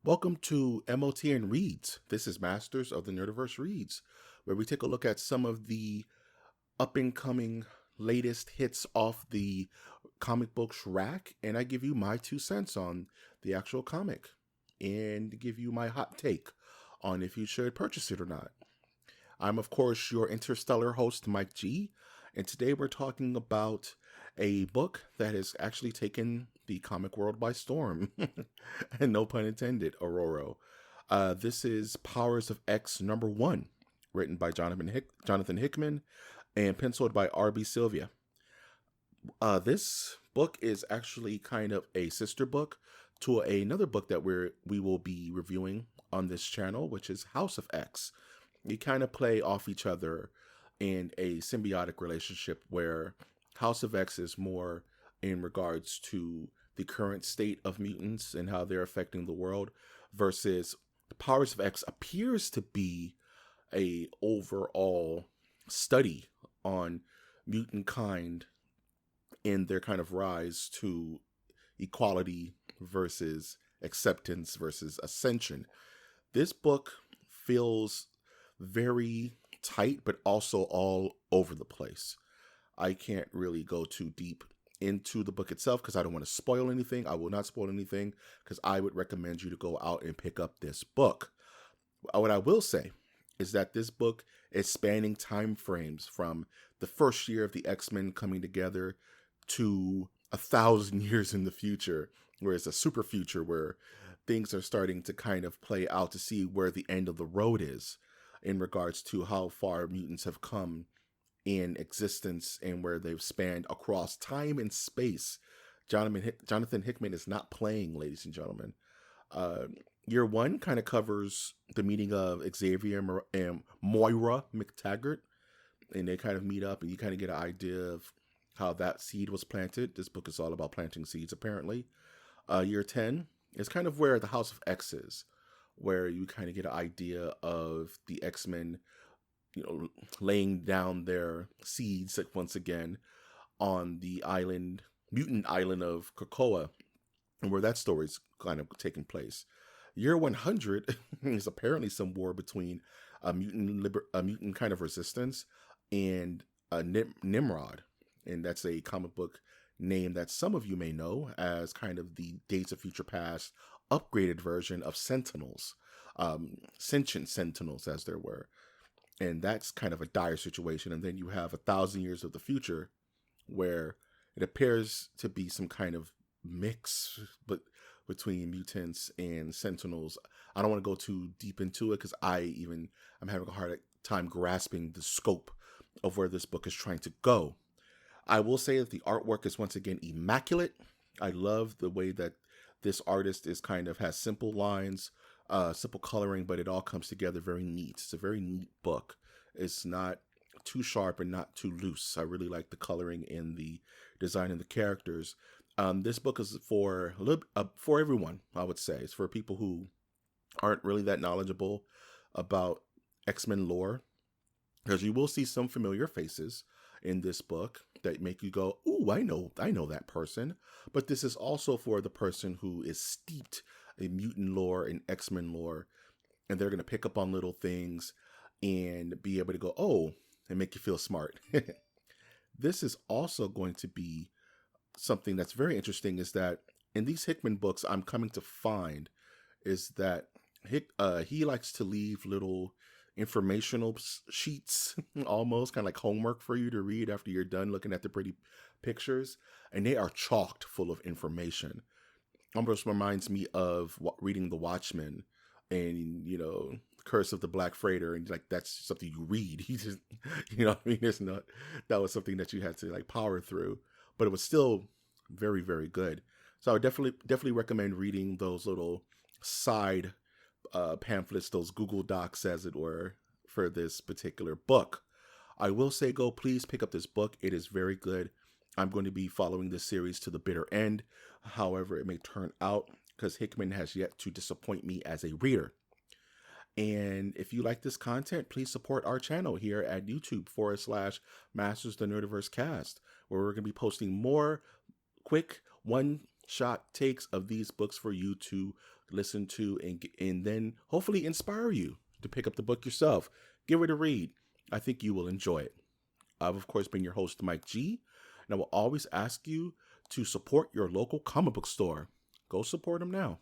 Welcome to MOTN Reads. This is Masters of the Nerdiverse Reads, where we take a look at some of the up and coming latest hits off the comic books rack, and I give you my 2 cents on the actual comic and give you my hot take on if you should purchase it or not. I'm, of course, your interstellar host, Mike G, and today we're talking about a book that has actually taken the comic world by storm. And no pun intended, Aurora. This is Powers of X #1, written by Jonathan Hickman and penciled by R.B. Sylvia. This book is actually kind of a sister book to another book that we will be reviewing on this channel, which is House of X. You kind of play off each other in a symbiotic relationship where House of X is more in regards to the current state of mutants and how they're affecting the world, versus Powers of X appears to be a overall study on mutant kind in their kind of rise to equality versus acceptance versus ascension. This book feels very tight, but also all over the place. I can't really go too deep into the book itself because I don't want to spoil anything. I will not spoil anything because I would recommend you to go out and pick up this book. What I will say is that this book is spanning time frames from the first year of the X-Men coming together to 1,000 years in the future, where it's a super future where things are starting to kind of play out to see where the end of the road is in regards to how far mutants have come in existence and where they've spanned across time and space. Jonathan Hickman is not playing, ladies and gentlemen. Year one kind of covers the meeting of Xavier and Moira McTaggart, and they kind of meet up and you kind of get an idea of how that seed was planted. This book is all about planting seeds, apparently. Year 10 is kind of where the House of X is, where you kind of get an idea of the X-Men, laying down their seeds once again on the mutant island of Krakoa, and where that story's kind of taking place. Year 100 is apparently some war between a mutant kind of resistance and a Nimrod, and that's a comic book name that some of you may know as kind of the Days of Future Past upgraded version of Sentinels, sentient Sentinels as there were. And that's kind of a dire situation. And then you have 1,000 years of the future where it appears to be some kind of mix between mutants and Sentinels. I don't want to go too deep into it because I'm having a hard time grasping the scope of where this book is trying to go. I will say that the artwork is once again immaculate. I love the way that this artist has simple lines, simple coloring, but it all comes together very neat. It's a very neat book. It's not too sharp and not too loose. I really like the coloring and the design and the characters. This book is for everyone, I would say. It's for people who aren't really that knowledgeable about X-Men lore, because you will see some familiar faces in this book that make you go, "Ooh, I know that person." But this is also for the person who is steeped in mutant lore and X-Men lore, and they're going to pick up on little things and be able to go, "Oh," and make you feel smart. This is also going to be something that's very interesting, is that in these Hickman books, I'm coming to find is that he likes to leave little informational sheets, almost kind of like homework for you to read after you're done looking at the pretty pictures, and they are chocked full of information. Almost reminds me of reading The Watchmen and Curse of the Black Freighter, and like that's something you read. He just, it's not, that was something that you had to like power through, but it was still very, very good. So I would definitely recommend reading those little side pamphlets, those Google Docs, as it were, for this particular book. I will say, please pick up this book. It is very good. I'm going to be following this series to the bitter end, however it may turn out, because Hickman has yet to disappoint me as a reader. And if you like this content, please support our channel here at YouTube/Masters the Nerdiverse Cast, where we're going to be posting more quick shot takes of these books for you to listen to and then hopefully inspire you to pick up the book yourself. Give it a read. I think you will enjoy it. I've, of course, been your host, Mike G, and I will always ask you to support your local comic book store. Go support them now.